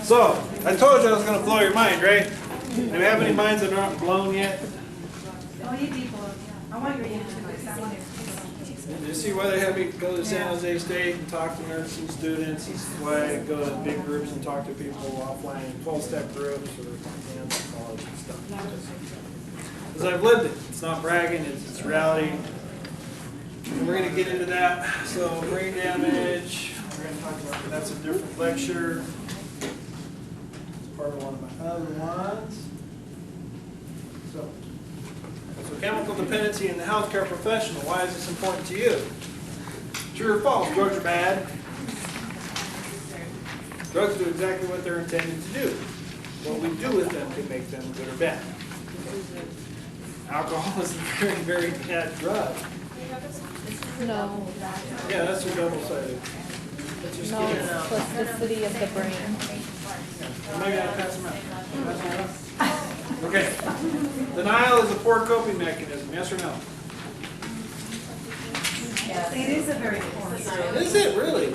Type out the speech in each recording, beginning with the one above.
So, I told you I was going to blow your mind, right? Do you have any minds that aren't blown yet? Oh, you people. I want your answer to this. I want your You see why they have me go to San Jose State and talk to nursing students? This is why I go to big groups and talk to people offline, 12-step groups or college and stuff. Because I've lived it. It's not bragging, it's reality. And we're going to get into that. So brain damage, we're going to talk about that. That's a different lecture. It's part of one of my other ones. So chemical dependency in the healthcare professional. Why is this important to you? True or false? Drugs are bad. Drugs do exactly what they're intended to do. What we do with them can make them good or bad. Alcohol is a very, very bad drug. No. Yeah, that's your double-sided. That's your No, skin. it's plasticity of the brain. Maybe I'll pass them out. Pass them out. Okay. Denial is a poor coping mechanism. Yes or no? It is a very poor sign. Is it really?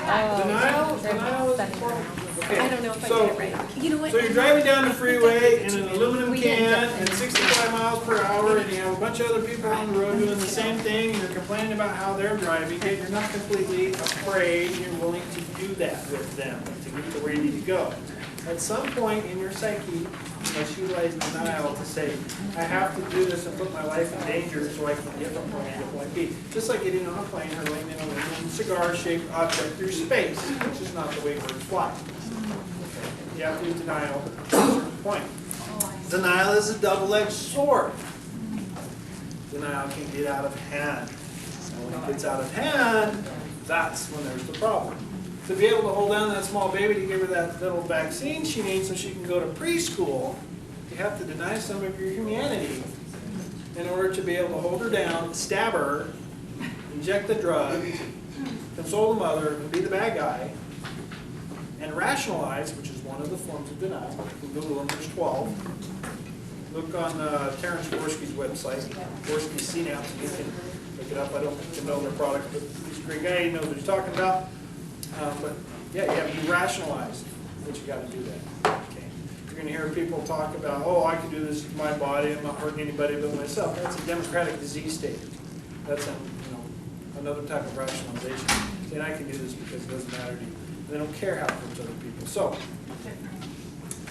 Oh, Denial? they're Denial is setting poor. around. Okay. I don't know if I So, did it right. You know what? so you're driving down the freeway in an aluminum We didn't can get at 65 miles per hour, and you have a bunch of other people on the road doing the same thing, and you're complaining about how they're driving, yet you're not completely afraid, you're willing to do that with them to get to where you need to go. At some point in your psyche, you must utilize denial to say, I have to do this and put my life in danger so I can get from point A to point B. Just like getting on a plane or laying in a aluminum cigar-shaped object through space, which is not the way birds fly. You have to use denial at a certain point. Denial is a double-edged sword. Denial can get out of hand. And when it gets out of hand, that's when there's the problem. To be able to hold down that small baby to give her that little vaccine she needs so she can go to preschool, you have to deny some of your humanity in order to be able to hold her down, stab her, inject the drug, console the mother, and be the bad guy, and rationalize, which is one of the forms of denial. You can Google them, there's 12. Look on Terrence Gorski's website, Gorski's CNAPS, and you can look it up. I don't know their product, but he's a great guy, he knows what he's talking about. But yeah, you have to rationalize that you got to do that. Okay. You're going to hear people talk about, oh, I can do this with my body, I'm not hurting anybody but myself. That's a democratic disease state. That's another type of rationalization. Saying I can do this because it doesn't matter to you. They don't care how it hurts other people. So,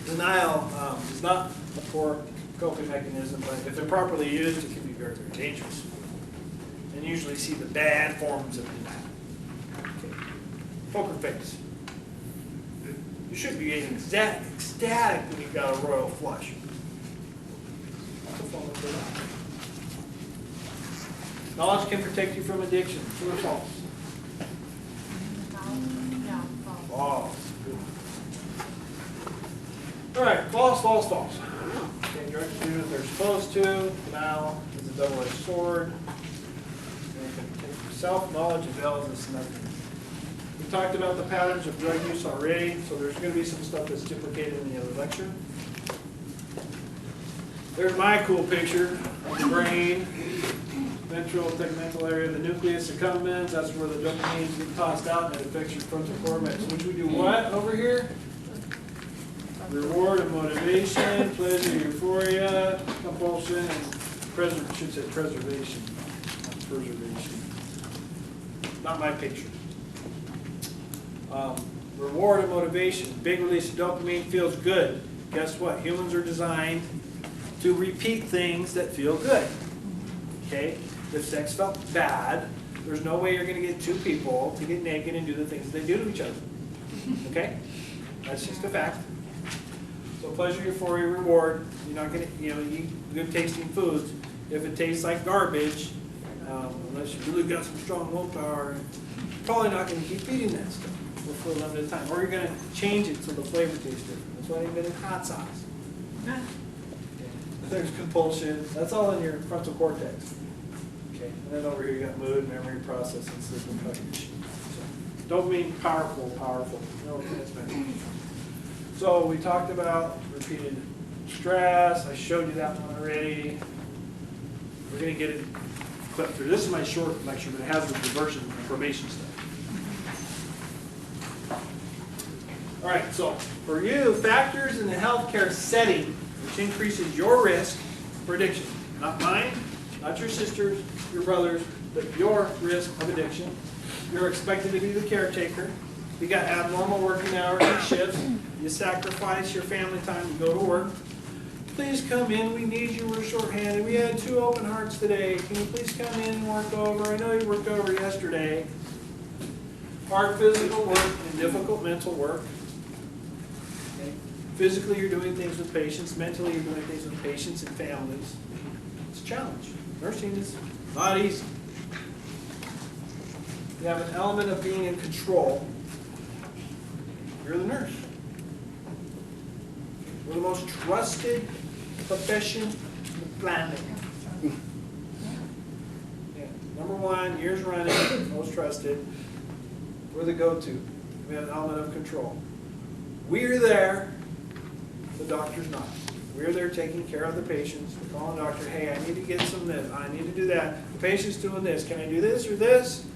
denial is not a poor coping mechanism, but if improperly used, it can be very, very dangerous. And usually see the bad forms of denial. Okay. Poker face. You should be getting ecstatic when you got a royal flush. That's a form of denial. Knowledge can protect you from addiction. True or false? False. Good. All right, false, false, false. Okay, drugs do what they're supposed to. Denial is a double-edged sword. Self-knowledge avails us nothing. We talked about the patterns of drug use already, so there's going to be some stuff that's duplicated in the other lecture. There's my cool picture of the brain. Ventral tegmental area of the nucleus accumbens, that's where the dopamine gets tossed out and it affects your frontal cortex. Which we do what over here? Reward and motivation, pleasure, euphoria, compulsion, and preservation. Not preservation. Not my picture. Reward and motivation. Big release of dopamine feels good. Guess what? Humans are designed to repeat things that feel good. Okay? If sex felt bad, there's no way you're going to get two people to get naked and do the things they do to each other. Okay? That's just a fact. So pleasure, euphoria, reward. You're not going to eat good tasting foods. If it tastes like garbage, unless you really got some strong willpower, you're probably not going to keep eating that stuff for a limited time. Or you're going to change it so the flavor tastes different. That's why even in hot sauce. Okay. There's compulsion. That's all in your frontal cortex. Okay, and then over here you got mood, memory, processing, sleep, and cognition. So, dopamine, powerful. Neurotransmitter. So we talked about repeated stress. I showed you that one already. We're going to get it clipped through. This is my short lecture, but it has the diversion and probation stuff. All right, so for you, factors in the healthcare setting which increases your risk for addiction. Not mine, not your sister's, your brother's, but your risk of addiction. You're expected to be the caretaker. You got abnormal working hours and shifts. You sacrifice your family time to go to work. Please come in, we need you, we're shorthanded. We had 2 open hearts today. Can you please come in and work over? I know you worked over yesterday. Hard physical work and difficult mental work. Okay. Physically, you're doing things with patients. Mentally, you're doing things with patients and families. It's a challenge. Nursing is not easy. You have an element of being in control. You're the nurse. We're the most trusted profession in the planet. Yeah. Number 1, years running, most trusted. We're the go-to. We have an element of control. We're there, the doctor's not. We're there taking care of the patients. We're calling the doctor, hey, I need to get some of this, I need to do that. The patient's doing this, can I do this or this?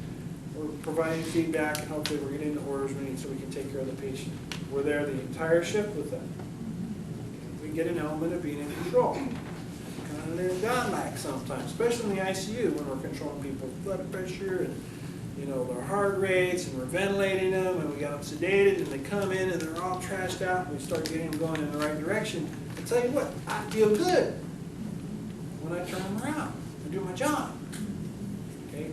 We're providing feedback, and hopefully we're getting the orders we need so we can take care of the patient. We're there the entire shift with them. We get an element of being in control. Kind of godlike sometimes, especially in the ICU when we're controlling people's blood pressure and their heart rates, and we're ventilating them, and we got them sedated, and they come in and they're all trashed out, and we start getting them going in the right direction. I tell you what, I feel good when I turn them around and do my job. Okay?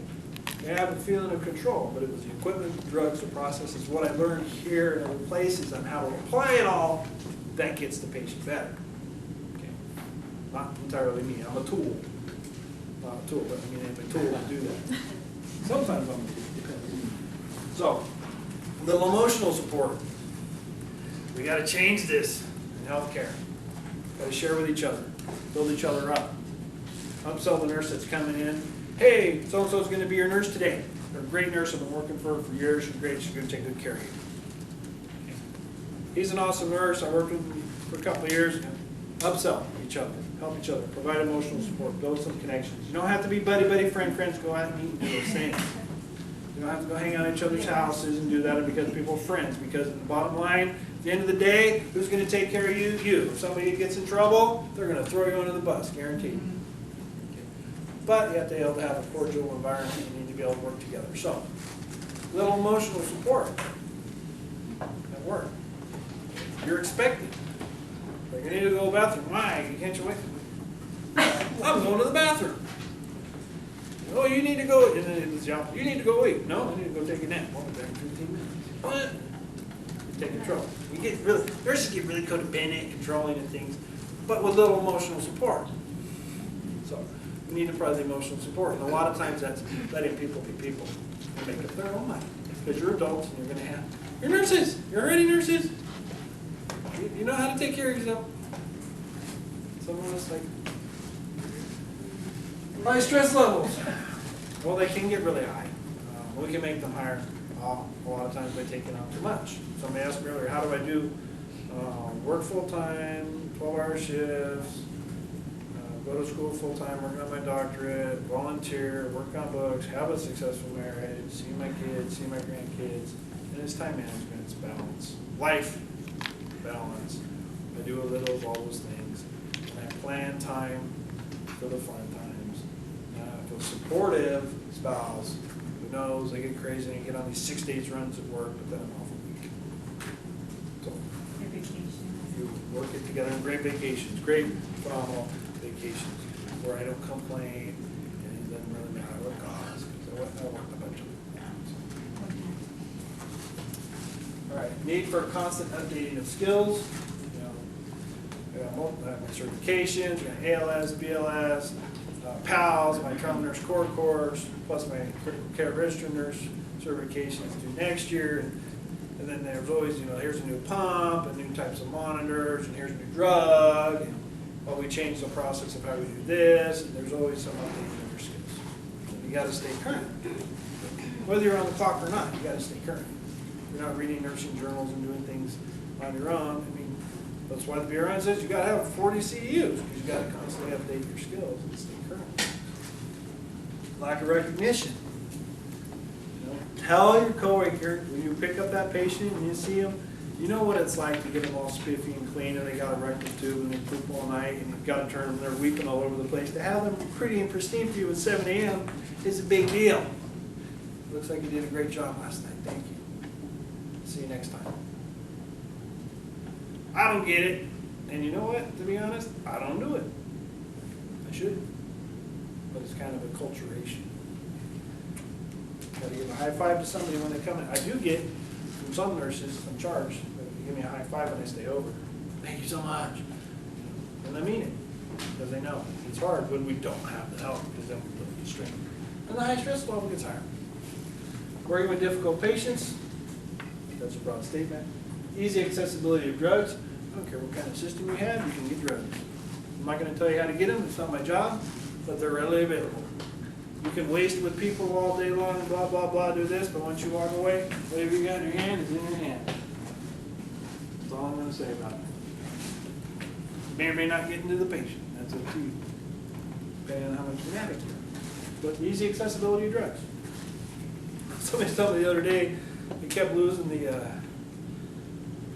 I have a feeling of control, but it was the equipment, the drugs, the processes, what I learned here in other places on how to apply it all, that gets the patient better. Okay? Not entirely me, I'm a tool. Not a tool, but I mean I'm a tool to do that. Sometimes I'm a tool, depends. So, a little emotional support. We got to change this in healthcare. Got to share with each other, build each other up. Upsell the nurse that's coming in. Hey, so-and-so is going to be your nurse today. They're a great nurse. I've been working for her for years. She's great. She's going to take good care of you. He's an awesome nurse. I worked with him for a couple of years. Upsell each other. Help each other. Provide emotional support. Build some connections. You don't have to be buddy, friends. Go out and eat and do those things. You don't have to go hang out at each other's houses and do that because people are friends. Because the bottom line, at the end of the day, who's going to take care of you? You. If somebody gets in trouble, they're going to throw you under the bus. Guaranteed. But you have to be able to have a cordial environment. You need to be able to work together. So, a little emotional support at work. You're expected. Like, I need to go to the bathroom. Why? Can't you wait? I'm going to the bathroom. Oh, you need to go. And then it's the opposite. You need to go eat. No, I need to go take a nap. I'll be back in 15 minutes. What? You take control. Nurses get really codependent, controlling and things, but with little emotional support. So, we need to provide the emotional support. And a lot of times that's letting people be people and make up their own mind. Because you're adults and you're going to have, you're nurses. You're already nurses. You know how to take care of yourself. Some of us high stress levels. Well, they can get really high. We can make them higher a lot of times by taking on too much. Somebody asked me earlier, how do I do work full-time, 12-hour shifts, go to school full-time, work on my doctorate, volunteer, work on books, have a successful marriage, see my kids, see my grandkids, and it's time management, it's balance. Life balance. I do a little of all those things. And I plan time for the fun times. And I have a supportive spouse who knows I get crazy and I get on these 6 days runs at work, but then I'm off a week. So you work it together in great vacations, great phenomenal vacations where I don't complain and it doesn't really matter what costs because I work a bunch of All right, need for constant updating of skills. I got my certifications, I got ALS, BLS, PALS, my trauma nurse core course, plus my critical care registered nurse certifications due next year. And then there's always, here's a new pump and new types of monitors, and here's a new drug. And, well, we changed the process of how we do this, and there's always some updating of your skills. And you got to stay current. Whether you're on the clock or not, you got to stay current. You're not reading nursing journals and doing things on your own. I mean, that's why the BRN says you got to have 40 CEUs, because you got to constantly update your skills and stay current. Lack of recognition. Tell your coworker when you pick up that patient and you see them, You know what it's like to get them all spiffy and clean, and they got a rectal tube and they poop all night, and you've got to turn them, they're weeping all over the place. To have them pretty and pristine for you at 7 a.m. is a big deal. Looks like you did a great job last night. Thank you. See you next time. I don't get it. And you know what? To be honest, I don't do it. I should. But it's kind of a culturation. Got to give a high five to somebody when they come in. I do get from some nurses, I'm charged, that if you give me a high five when I stay over. Thank you so much. And I mean it. Because they know it's hard when we don't have the help, because then we look at strength. And the high stress level gets higher. Working with difficult patients, that's a broad statement. Easy accessibility of drugs. I don't care what kind of system you have, you can get drugs. I'm not going to tell you how to get them, it's not my job, but they're readily available. You can waste with people all day long, blah, blah, blah, do this, but once you walk away, whatever you got in your hand is in your hand. That's all I'm going to say about it. May or may not get into the patient, that's up to you, depending on how much fanatic you are. But easy accessibility of drugs. Somebody told me the other day, they kept losing the,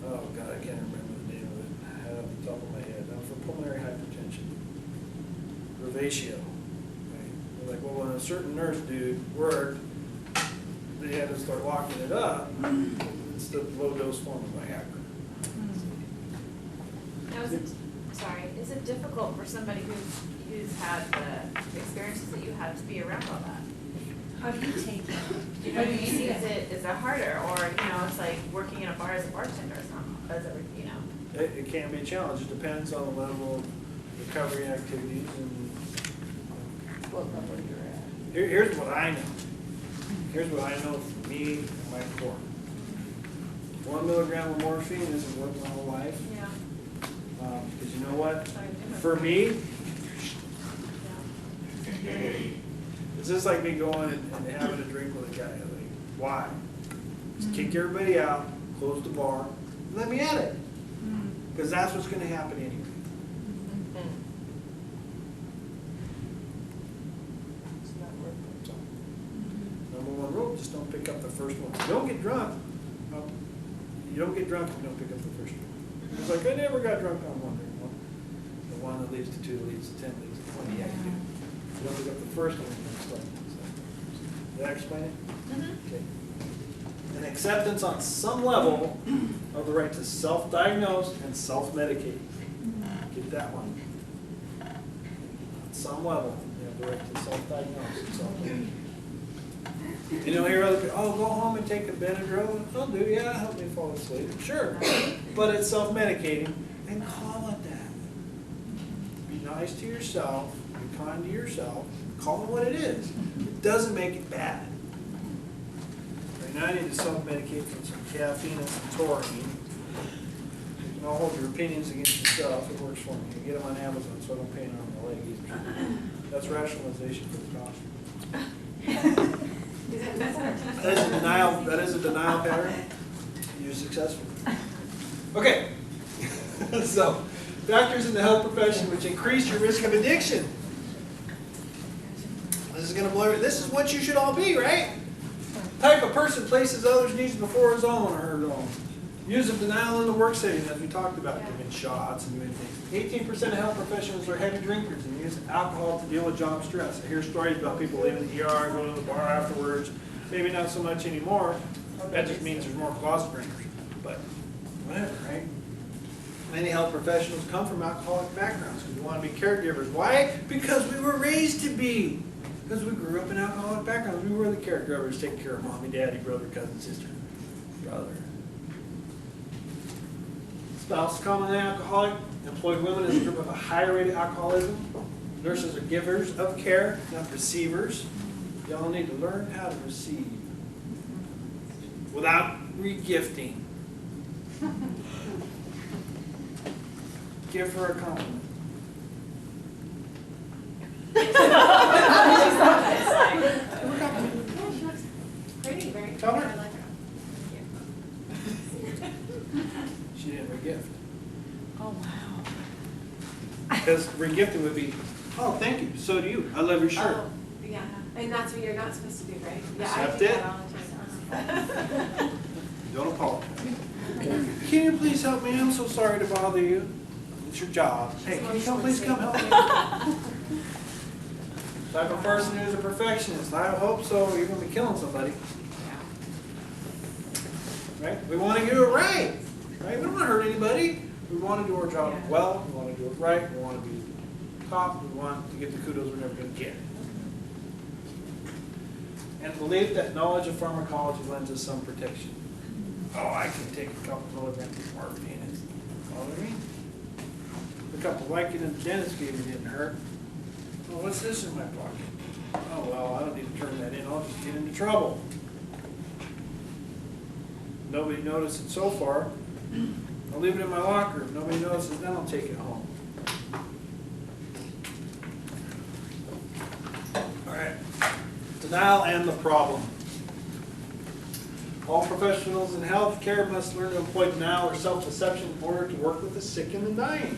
oh God, I can't remember the name of it. I had it off the top of my head. For pulmonary hypertension. Revatio. Right? They're like, well, when a certain nurse dude worked, they had to start locking it up. It's the low dose form of Viagra. Now, is it difficult for somebody who's had the experiences that you had to be around all that? How do you take it? Do you know what I mean? Is it harder, or it's like working in a bar as a bartender or something? As a, It can be a challenge. It depends on the level of recovery activities and What level you're at. here's what I know. Here's what I know from me and my core. 1 milligram of morphine isn't worth my whole life. Yeah. Because you know what? For me, it's just like me going and having a drink with a guy. Like, why? Just kick everybody out, close the bar, and let me at it. Because that's what's going to happen anyway. It's not worth it. So, number one rule, just don't pick up the first one. You don't get drunk. You don't get drunk if you don't pick up the first one. It's like, I never got drunk on one drink. Well, the one that leads to 2 leads to 10 leads to 20. Yeah, you do. You don't pick up the first one, you don't start. Did I explain it? Okay. An acceptance on some level of the right to self-diagnose and self-medicate. Get that one. On some level, you have the right to self-diagnose and self-medicate. You know, hear other people, oh, go home and take a Benadryl. I'll do, yeah, help me fall asleep. Sure. But it's self-medicating, and call it that. Be nice to yourself, be kind to yourself, call it what it is. It doesn't make it bad. Right now I need to self-medicate from some caffeine and some taurine. You can all hold your opinions against yourself. It works for me. You get them on Amazon, so I don't pay an arm and a leg either. That's rationalization for the cost. That is a denial pattern. You're successful. Okay. So, factors in the health profession which increase your risk of addiction. This is going to blow. This is what you should all be, right? Type of person places others' needs before his own or her own. Use of denial in the work setting, as we talked about, giving shots and doing things. 18% of health professionals are heavy drinkers and use alcohol to deal with job stress. I hear stories about people leaving the ER, going to the bar afterwards. Maybe not so much anymore. That just means there's more closet drinkers. But whatever, right? Many health professionals come from alcoholic backgrounds because we want to be caregivers. Why? Because we were raised to be. Because we grew up in alcoholic backgrounds. We were the caregivers, taking care of mommy, daddy, brother, cousin, sister, brother. Spouse is commonly alcoholic. Employed women is a group of a higher rate of alcoholism. Nurses are givers of care, not receivers. Y'all need to learn how to receive without regifting. Give her a compliment. Pretty, very Tell her. I like her. She didn't regift. Oh, wow. Because regifting would be, oh, thank you, so do you. I love your shirt. Oh, yeah, and that's what you're not supposed to do, right? Yeah, Accept I do it. that all the time. Don't apologize. can you please help me? I'm so sorry to bother you. It's your job. Hey, can you please come help me? Type of person who's a perfectionist. I hope so. You're going to be killing somebody. Right? We want to do it right. Right? We don't want to hurt anybody. We want to do our job well. We want to do it right. We want to be top. We want to get the kudos we're never going to get. And believe that knowledge of pharmacology lends us some protection. Oh, I can take a couple milligrams of morphine. It's not bothering me. The couple Vicodin the dentist gave me didn't hurt. Oh, what's this in my pocket? Oh, well, I don't need to turn that in. I'll just get into trouble. Nobody noticed it so far. I'll leave it in my locker. If nobody notices, then I'll take it home. All right. Denial and the problem. All professionals in healthcare must learn to employ denial or self-deception in order to work with the sick and the dying.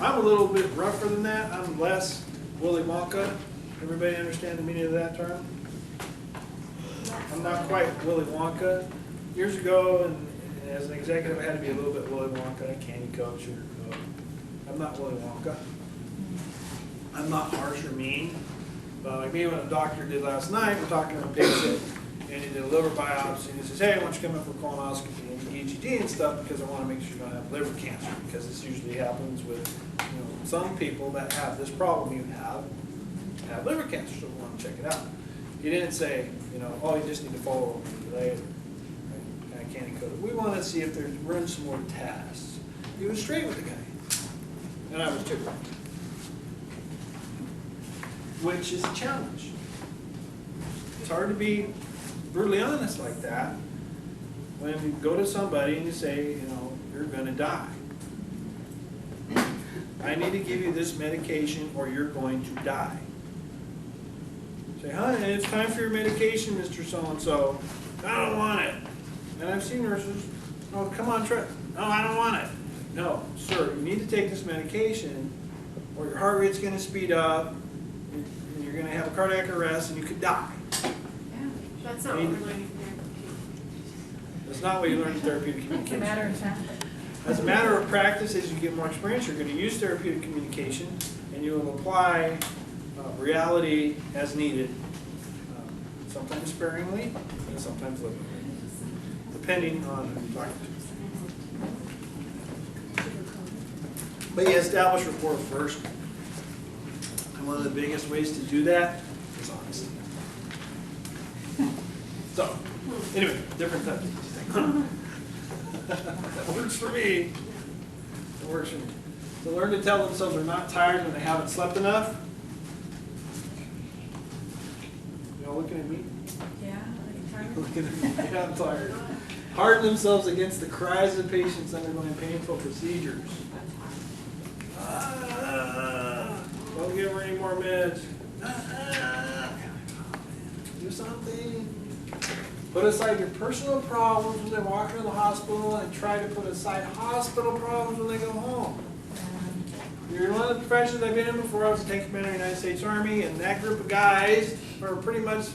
I'm a little bit rougher than that. I'm less Willy Wonka. Everybody understand the meaning of that term? I'm not quite Willy Wonka. Years ago, and as an executive, I had to be a little bit Willy Wonka, a candy coach. I'm not Willy Wonka. I'm not harsh or mean. Like me, when a doctor did last night, we're talking to a patient, and he did a liver biopsy, and he says, hey, I want you to come in for colonoscopy and EGD and stuff because I want to make sure you don't have liver cancer, because this usually happens with some people that have this problem you have liver cancer, so we want to check it out. He didn't say, oh, you just need to follow up later. Right? Kind of candy coated. We want to see if there's run some more tests. He was straight with the guy, and I was too. Which is a challenge. It's hard to be brutally honest like that when you go to somebody and you say, you're going to die. I need to give you this medication or you're going to die. Say, honey, it's time for your medication, Mr. So-and-so. I don't want it. And I've seen nurses, oh, come on, try. No, I don't want it. No, sir, you need to take this medication or your heart rate's going to speed up. You're going to have a cardiac arrest and you could die. Yeah, that's not what we're learning there. That's not what you learn in therapeutic communication. It's a matter of fact. As a matter of practice, as you get more experience, you're going to use therapeutic communication and you will apply reality as needed, sometimes sparingly and sometimes liberally, depending on who you're talking to. But you establish rapport first. And one of the biggest ways to do that is honesty. So, anyway, different techniques. That works for me. It works for me. To learn to tell themselves they're not tired when they haven't slept enough. Y'all looking at me? Yeah, Looking at me. Yeah, I'm tired. Harden themselves against the cries of patients undergoing painful procedures. Don't give her any more meds. Do something. Put aside your personal problems when they walk into the hospital and try to put aside hospital problems when they go home. You're one of the professions I've been in before. I was a tank commander in the United States Army, and that group of guys are pretty much,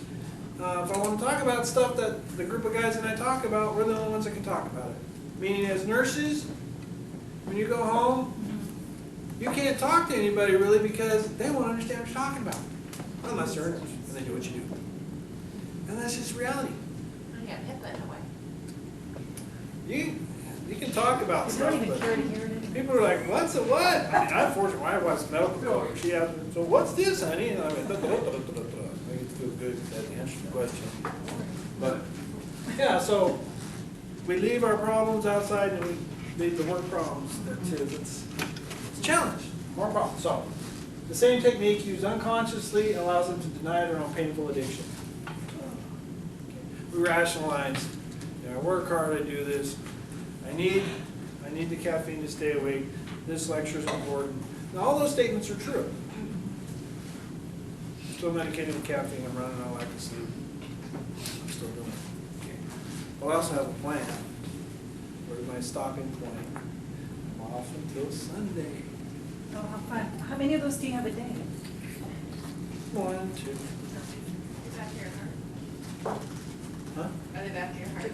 if I want to talk about stuff that the group of guys that I talk about, we're the only ones that can talk about it. Meaning as nurses, when you go home, you can't talk to anybody really because they won't understand what you're talking about. Unless they're a nurse and they do what you do. And that's just reality. Yeah, HIPAA in a way. You can talk about stuff, but people are like, what's a what? I mean, unfortunately, my wife's a medical doctor. She has, so what's this, honey? And I mean, I think it feels good that answers the question. But, yeah, so we leave our problems outside and we leave the work problems there too. It's a challenge, more problems. So, the same technique used unconsciously allows them to deny their own painful addiction. We rationalize, I work hard, I do this. I need the caffeine to stay awake. This lecture is important. Now, all those statements are true. Still medicated with caffeine. I'm running out of lack of sleep. I'm still doing it. Okay. Well, I also have a plan. Where's my stopping point? I'm off until Sunday. Oh, how fun. How many of those do you have a day? 1, 2. Is that your heart? Huh? Are they back to your heart?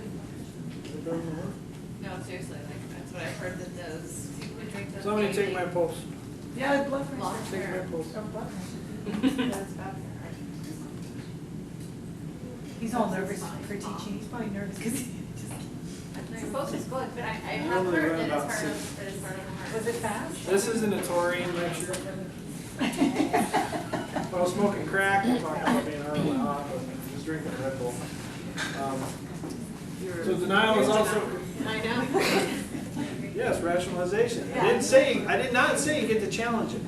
doesn't work. No, seriously, like, that's what I've heard that those, people who drink those. Somebody take my pulse. Yeah, blood Long pressure. Take my term. pulse. Oh, blood pressure. That's bad for her. He's all nervous for teaching. He's probably nervous because he just. Your pulse is good, but I have Normally heard run that about it's hard, six. that it's hard on the heart. Was it fast? This isn't a taurine lecture. If I was smoking crack, I'm talking about being hard on my hot, but he's drinking Red Bull. So denial is also, I know. yes, rationalization. I did not say you get to challenge it.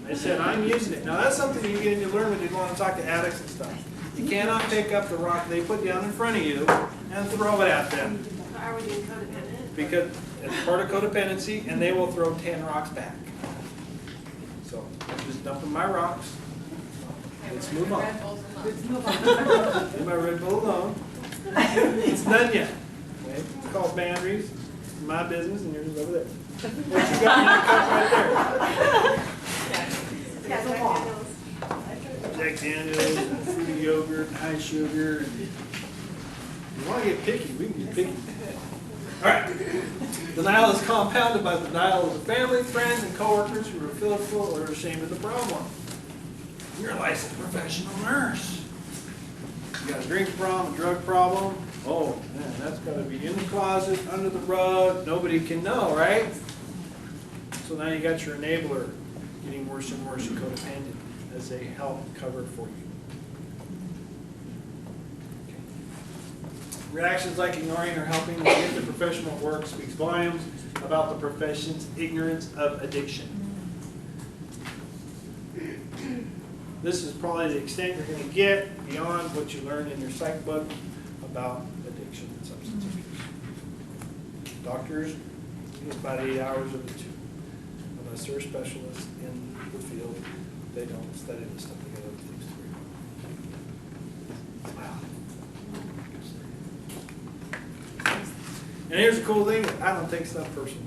I said I'm using it. Now that's something you get to learn when you want to talk to addicts and stuff. You cannot pick up the rock they put down in front of you and throw it at them. Are we being codependent? Because it's part of codependency, and they will throw 10 rocks back. So I'm just dumping my rocks. Let's move on. Red Bulls alone. Let's move on. Leave my Red Bull alone. It's done yet. Okay? It's called boundaries. It's my business, and yours is over there. What you got in your cup right Yeah, the wall. there? Jack Daniels, and fruity yogurt, high sugar. And you want to get picky, we can get picky. All right. Denial is compounded by the denial of the family, friends, and coworkers who are fearful or ashamed of the problem. You're a licensed professional nurse. You got a drink problem, a drug problem. Oh, man, that's got to be in the closet, under the rug. Nobody can know, right? So now you got your enabler getting worse and worse and codependent as they help cover for you. Okay. Reactions like ignoring or helping to get the professional work speaks volumes about the profession's ignorance of addiction. This is probably the extent you're going to get beyond what you learned in your psych book about addiction and substance abuse. Doctors get about 8 hours of it too. Unless they're specialists in the field, they don't study this stuff. They got other things to worry about. Wow. And here's the cool thing, I don't take stuff personal.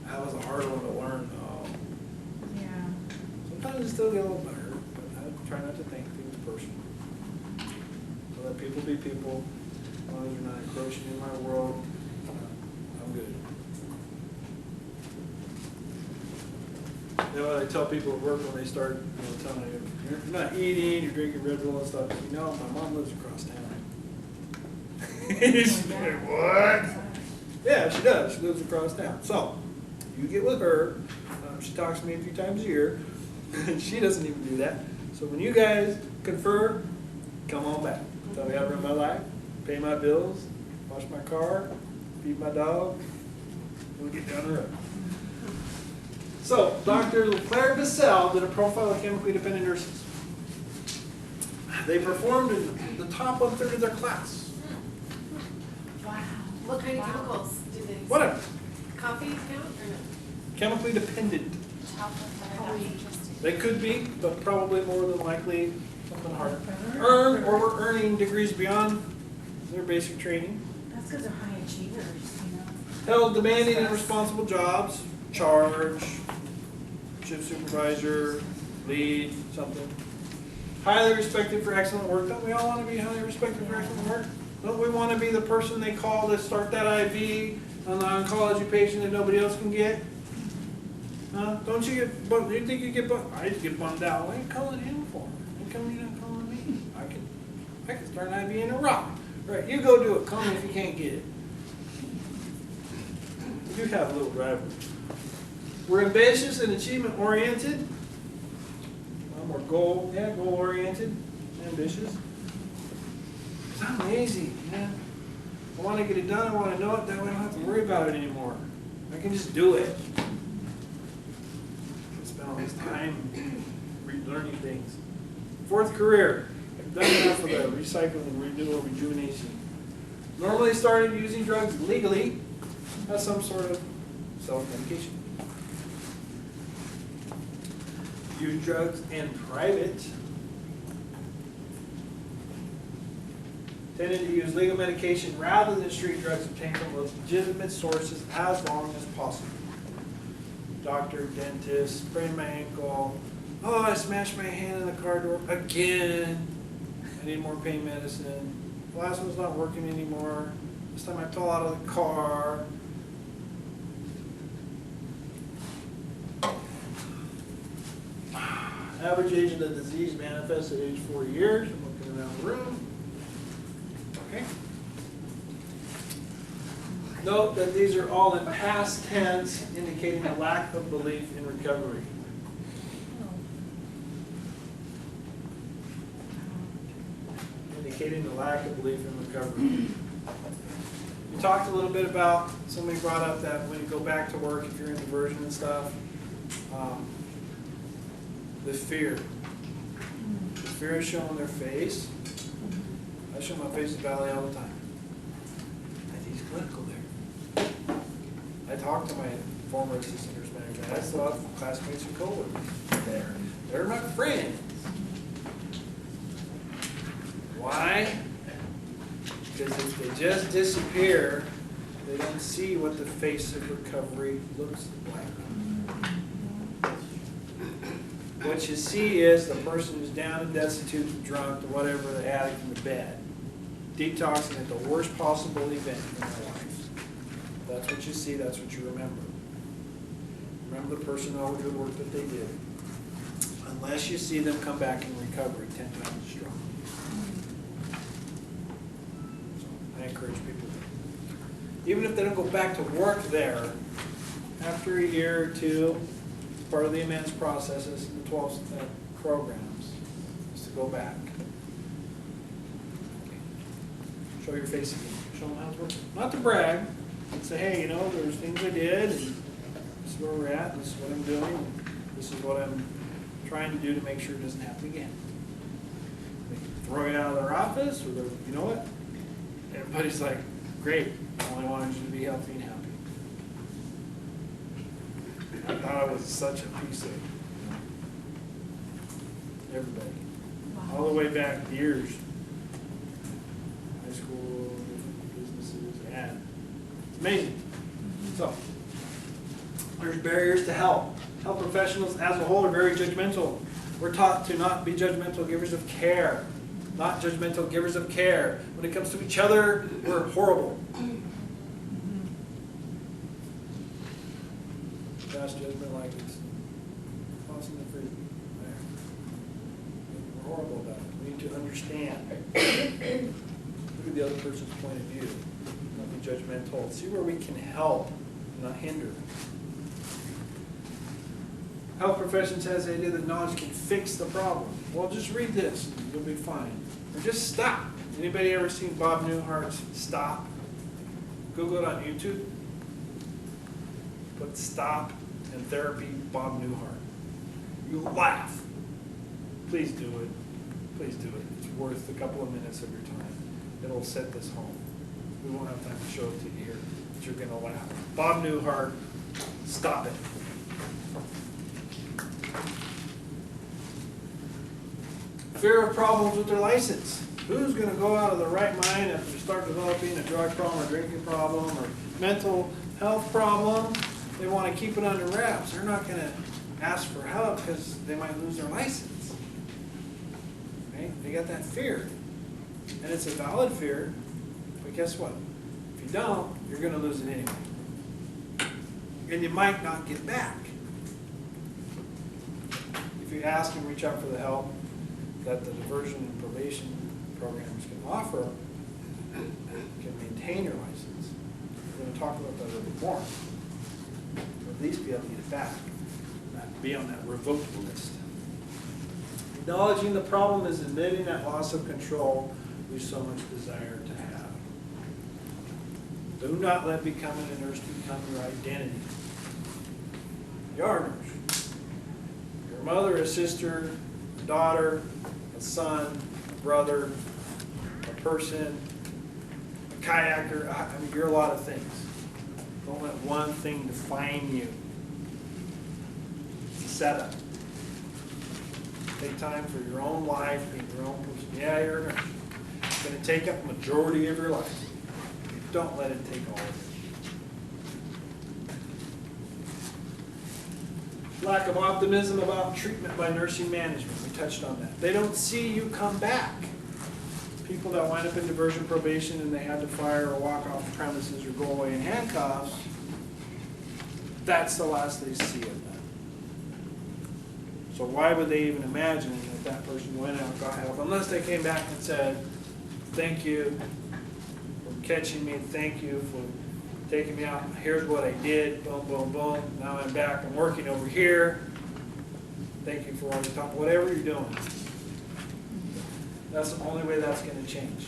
That was a hard one to learn. Yeah. Sometimes I still get a little better, but I try not to think things personal. So let people be people. As long as you're not encroaching in my world, I'm good. You know what I tell people at work when they start, telling you, you're not eating, you're drinking Red Bull and stuff. My mom lives across town. She's like, what? Yeah, she does. She lives across town. So, you get with her. She talks to me a few times a year. She doesn't even do that. So when you guys confer, come on back. Tell me how I run my life, pay my bills, wash my car, feed my dog. We'll get down the road. So, Dr. Claire Bissell did a profile of chemically dependent nurses. They performed in the top 1/3 of their class. Wow. What kind of chemicals do they? Whatever. Coffee count or no? Chemically dependent. They could be, but probably more than likely something harder. Earned or were earning degrees beyond their basic training. That's because they're high achievers, Held demanding and responsible jobs, charge, shift supervisor, lead, something. Highly respected for excellent work. Don't we all want to be highly respected for excellent work? Don't we want to be the person they call to start that IV on the oncology patient that nobody else can get? Don't you get bummed? You think you get bummed? I used to get bummed out. What are you calling him for? How come you're not calling me? I can start an IV in a rock. Right, you go do it. Call me if you can't get it. We do have a little rivalry. We're ambitious and achievement oriented. We're goal oriented, ambitious. Because I'm lazy, man. I want to get it done. I want to know it. That way I don't have to worry about it anymore. I can just do it. Spend all this time learning things. Fourth career. I've done enough of the recycling, renewal, rejuvenation. Normally started using drugs legally as some sort of self-medication. Use drugs in private. Tended to use legal medication rather than street drugs obtained from legitimate sources as long as possible. Doctor, dentist, sprained my ankle. Oh, I smashed my hand in the car door again. I need more pain medicine. The last one's not working anymore. This time I fell out of the car. Average age of the disease manifests at age 40 years. I'm looking around the room. Okay. Note that these are all in past tense, indicating a lack of belief in recovery. Indicating a lack of belief in recovery. We talked a little bit about, somebody brought up that when you go back to work, if you're in diversion and stuff, the fear. The fear is shown on their face. I show my face in Valley all the time. I think it's clinical there. I talk to my former assistant nurse manager. I still have classmates and coworkers there. They're my friends. Why? Because if they just disappear, they don't see what the face of recovery looks like. What you see is the person who's down and destitute, and drunk, or whatever, the addict in the bed, detoxing at the worst possible event in their life. That's what you see, that's what you remember. Remember the person, all the good work that they did. Unless you see them come back in recovery 10 times strong. So I encourage people, even if they don't go back to work there, after a year or two, part of the amends processes in the 12-step programs is to go back. Okay. Show your face again. Show them how it's working. Not to brag, but say, hey, you know, there's things I did, and this is where we're at, and this is what I'm doing, and this is what I'm trying to do to make sure it doesn't happen again. They can throw you out of their office, or you know what? Everybody's like, great, I only wanted you to be healthy and happy. I thought it was such a piece of everybody. All the way back years. High school, different businesses, and it's amazing. So, there's barriers to help. Health professionals as a whole are very judgmental. We're taught to not be judgmental givers of care. Not judgmental givers of care. When it comes to each other, we're horrible. Past judgment like it's tossing the fruit there. We're horrible about it. We need to understand. Look at the other person's point of view. Not be judgmental. See where we can help, not hinder. Health professions has the idea that knowledge can fix the problem. Well, just read this and you'll be fine. Or just stop. Anybody ever seen Bob Newhart's Stop? Google it on YouTube. Put Stop and Therapy Bob Newhart. You'll laugh. Please do it. Please do it. It's worth a couple of minutes of your time. It'll set this home. We won't have time to show it to you here, but you're going to laugh. Bob Newhart, Stop it. Fear of problems with their license. Who's going to go out of their right mind after they start developing a drug problem or drinking problem or mental health problem? They want to keep it under wraps. They're not going to ask for help because they might lose their license. Right? They got that fear. And it's a valid fear, but guess what? If you don't, you're going to lose it anyway. And you might not get back. If you ask and reach out for the help that the diversion and probation programs can offer, you can maintain your license. We're going to talk about that a little bit more. At least be able to get it back, not be on that revoked list. Acknowledging the problem is admitting that loss of control we so much desire to have. Do not let becoming a nurse become your identity. You are a nurse. You're a mother, a sister, a daughter, a son, a brother, a person, a kayaker. I mean, you're a lot of things. Don't let one thing define you. It's a setup. Take time for your own life, being your own person. Yeah, you're a nurse. It's going to take up the majority of your life. Don't let it take all of it. Lack of optimism about treatment by nursing management. We touched on that. They don't see you come back. people that wind up in diversion probation and they had to fire or walk off the premises or go away in handcuffs, that's the last they see of them. So why would they even imagine that that person went out and got help unless they came back and said, thank you for catching me, thank you for taking me out, here's what I did, boom, boom, boom, now I'm back, I'm working over here, thank you for all your time, whatever you're doing. That's the only way that's going to change.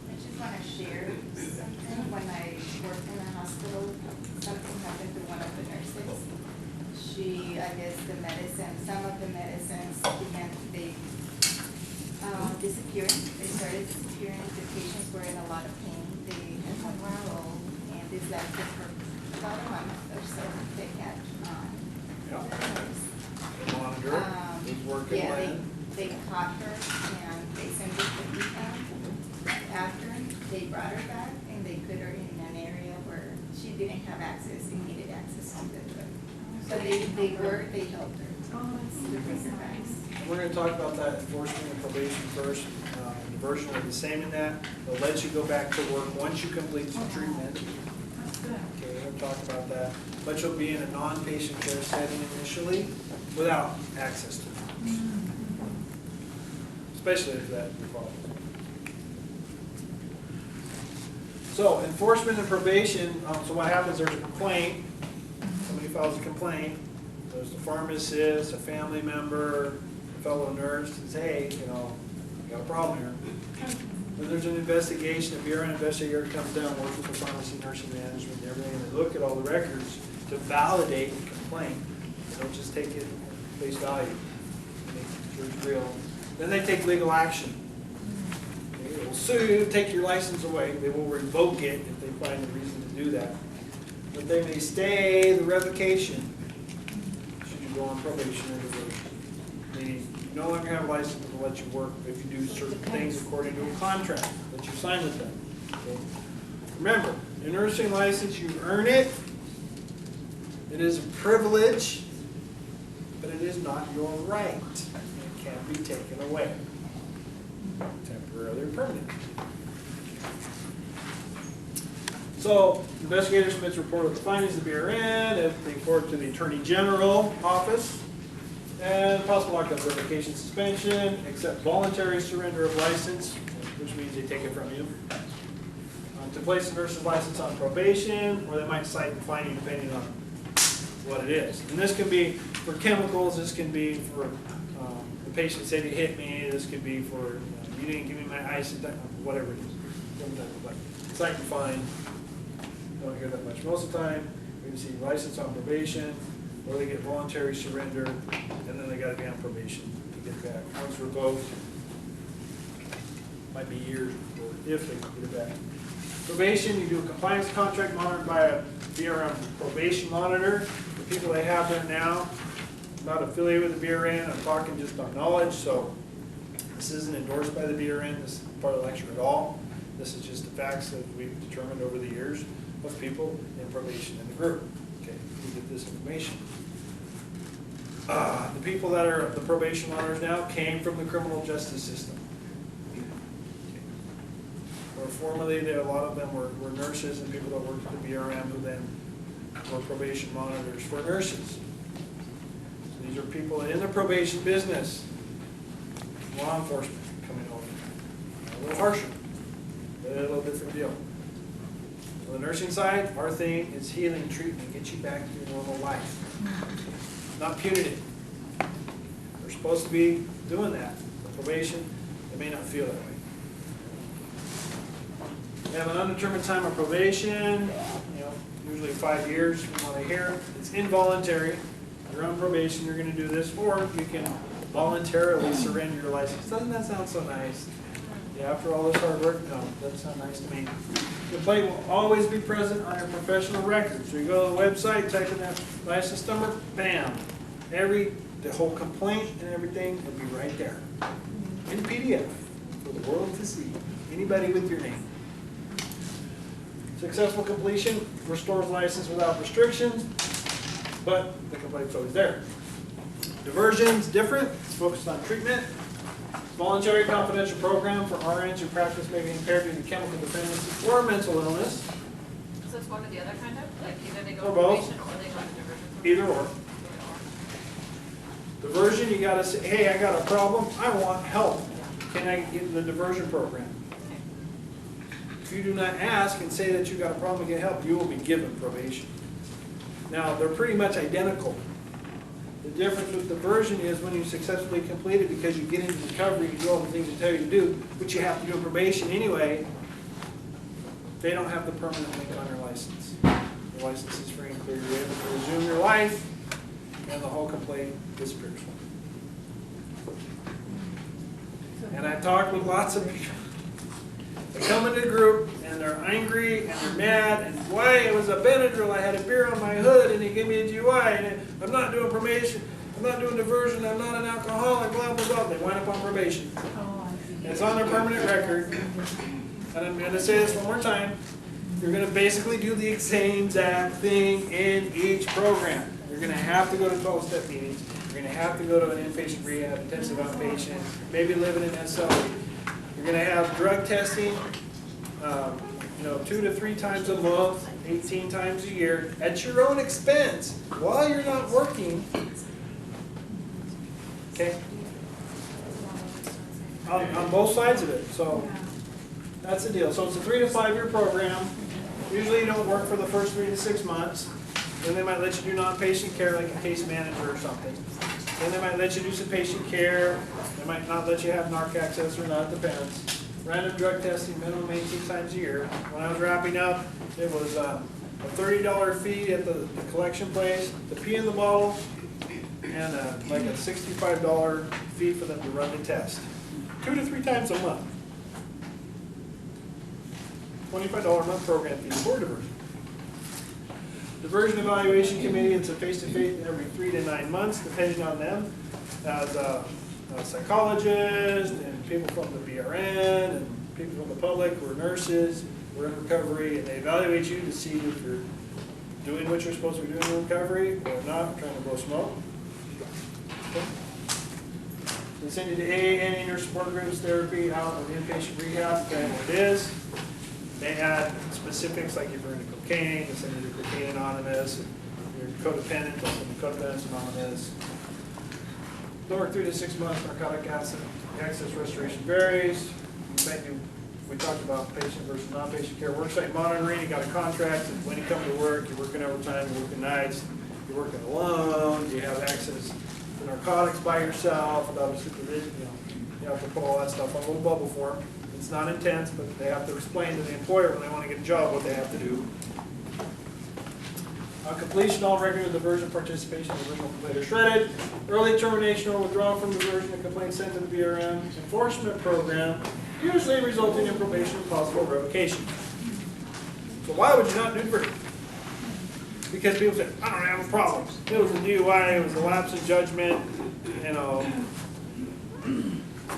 I just want to share something. When I worked in a hospital, something happened to one of the nurses. I guess some of the medicines began, they disappearing. They started disappearing. The patients were in a lot of pain. They had no control, and this lasted for about a month or so. They had Monitor, he's working yeah, land. they caught her and they sent her to rehab. After, they brought her back and they put her in an area where she didn't have access, and needed access to the drug. So they helped her. To bring her back. We're going to talk about that enforcement and probation first. Diversion will be the same in that. They'll let you go back to work once you complete some treatment. That's good. Okay, we're going to talk about that. But you'll be in a non-patient care setting initially without access to drugs. Especially if that involves. So enforcement and probation, so what happens, there's a complaint, somebody files a complaint, there's the pharmacist, a family member, a fellow nurse, says, hey, you know, you got a problem here. Then there's an investigation, a BRN investigator comes down, works with the pharmacy, nursing management, and everything, and they look at all the records to validate the complaint. They don't just take it at face value. They make sure it's real. Then they take legal action. They will sue you, take your license away. They will revoke it if they find a reason to do that. But they may stay the revocation should you go on probation or diversion. Meaning you no longer have a license to let you work if you do certain things according to a contract that you sign with them. Okay? Remember, your nursing license, you earn it. It is a privilege, but it is not your right. It can't be taken away. Temporarily or permanently. So, investigator submits a report of the findings of the BRN, if they report to the Attorney General office, and possible lockup, revocation, suspension, except voluntary surrender of license, which means they take it from you, to place the nurse's license on probation, or they might cite the finding depending on what it is. And this can be for chemicals, this can be for the patient said he hit me, this could be for you didn't give me my ice, whatever it is. Like cite and fine. Don't hear that much. Most of the time, we see license on probation, or they get voluntary surrender, and then they got to be on probation to get back. Once revoked, might be years before, if they can get it back. Probation, you do a compliance contract monitored by a BRN probation monitor. The people they have there now, not affiliated with the BRN, I'm talking just on knowledge, so this isn't endorsed by the BRN, this is part of the lecture at all. This is just the facts that we've determined over the years of people in probation in the group. Okay, we get this information. The people that are the probation monitors now came from the criminal justice system. Or formerly, a lot of them were nurses and people that worked at the BRM who then were probation monitors for nurses. So these are people in the probation business. Law enforcement coming over. A little harsher, but a little different deal. On the nursing side, our thing is healing, treatment, get you back to your normal life. Not punitive. We're supposed to be doing that. For probation, they may not feel that way. We have an undetermined time of probation, usually 5 years from what I hear. It's involuntary. You're on probation, you're going to do this, or you can voluntarily surrender your license. Doesn't that sound so nice? Yeah, after all this hard work, no, that sounds nice to me. The complaint will always be present on your professional record. So you go to the website, type in that license number, bam. The whole complaint and everything will be right there. In PDF for the world to see. Anybody with your name. Successful completion restores license without restrictions, but the complaint's always there. Diversions, different. focused on treatment. Voluntary confidential program for RNs who practice may be impaired due to chemical dependency or mental illness. So it's one or the other kind of, like either they go Or to both. probation or they go to diversion? Either or. Diversion, you gotta say, hey, I got a problem, I want help. Can I get in the diversion program? If you do not ask and say that you got a problem and get help, you will be given probation. Now, they're pretty much identical. The difference with diversion is when you successfully complete it, because you get into recovery, you do all the things they tell you to do, which you have to do in probation anyway, they don't have the permanent link on your license. The license is free and clear. You're able to resume your life, and the whole complaint disappears. And I've talked with lots of people. They come into the group, and they're angry, and they're mad, and why, it was a Benadryl, I had a beer on my hood, and he gave me a DUI, and I'm not doing probation, I'm not doing diversion, I'm not an alcoholic, blah, blah, blah. They wind up on probation. It's on their permanent record. And I'm going to say this one more time. You're going to basically do the same exact thing in each program. You're going to have to go to 12-step meetings. You're going to have to go to an inpatient rehab, intensive outpatient, maybe live in an SLE. You're going to have drug testing, 2 to 3 times a month, 18 times a year, at your own expense, while you're not working. Okay? On both sides of it. So that's the deal. So it's a 3 to 5 year program. Usually you don't work for the first 3 to 6 months. Then they might let you do non-patient care like a case manager or something. Then they might let you do some patient care. They might not let you have narc access or not, depends. Random drug testing, minimum 18 times a year. When I was wrapping up, it was a $30 fee at the collection place to pee in the bottle, and like a $65 fee for them to run the test. 2 to 3 times a month. $25 a month program fee for diversion. Diversion Evaluation Committee, it's a face-to-face every 3 to 9 months, depending on them. As a psychologist, and people from the BRN, and people from the public who are nurses, who are in recovery, and they evaluate you to see if you're doing what you're supposed to be doing in recovery or not, trying to blow smoke. Okay. They send you to AA, any nurse support groups, therapy, out of inpatient rehab, depending on what it is. They add specifics like if you're into cocaine, they send you to Cocaine Anonymous, and you're codependent, they'll send you to Codependence Anonymous. Lower 3 to 6 months, narcotic acid access restoration varies. We talked about patient versus non-patient care. Worksite monitoring, you got a contract, and when you come to work, you're working overtime, you're working nights, you're working alone, you have access to narcotics by yourself without a supervision, you have to put all that stuff on a little bubble form. It's not intense, but they have to explain to the employer when they want to get a job what they have to do. Completion, all regular diversion participation, the original complaint are shredded. Early termination or withdrawal from diversion, the complaint sent to the BRM enforcement program, usually resulting in probation and possible revocation. So why would you not do diversion? Because people say, I don't have a problem. It was a DUI, it was a lapse in judgment,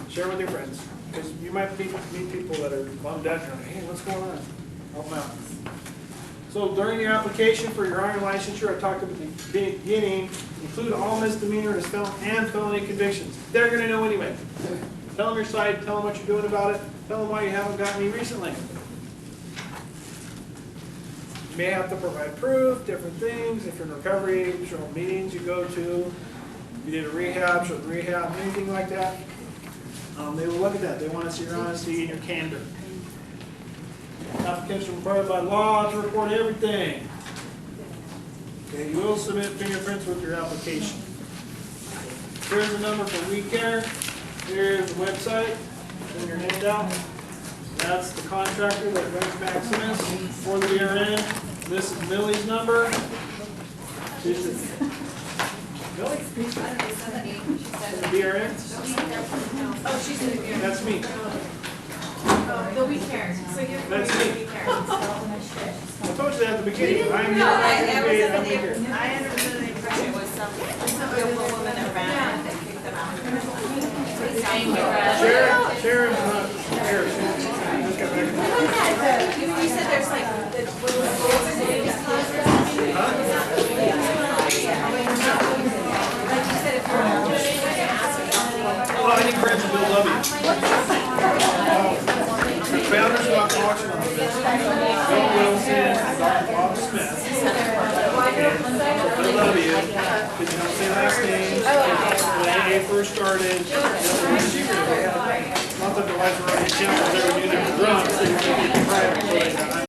share with your friends. Because you might meet people that are bummed out and you're like, hey, what's going on? Help them out. So during your application for your RN licensure, I talked at the beginning, include all misdemeanor and felony convictions. They're going to know anyway. Tell them your side, tell them what you're doing about it, tell them why you haven't gotten any recently. You may have to provide proof, different things. If you're in recovery, show meetings you go to. If you did a rehab, show the rehab, anything like that. They will look at that. They want to see your honesty and your candor. Applicants are required by law to report everything. Okay, you will submit fingerprints with your application. Here's the number for WeCare. Here's the website. Send your name down. That's the contractor that rents Maximus for the BRN. This is Millie's number. Millie? BRN? Oh, she's in the beer. That's me. Oh, the We Care. So you're That's from me. We Care. I told you that at the beginning. I'm here. I'm here. I understood the impression it was some woman that ran that kicked them out. Sharon's not here. She just got back. You said there's like the rules and babies closures. Like you said, if you're because you don't say last names. When AA first started, she really, not that the wives were already gentle, they were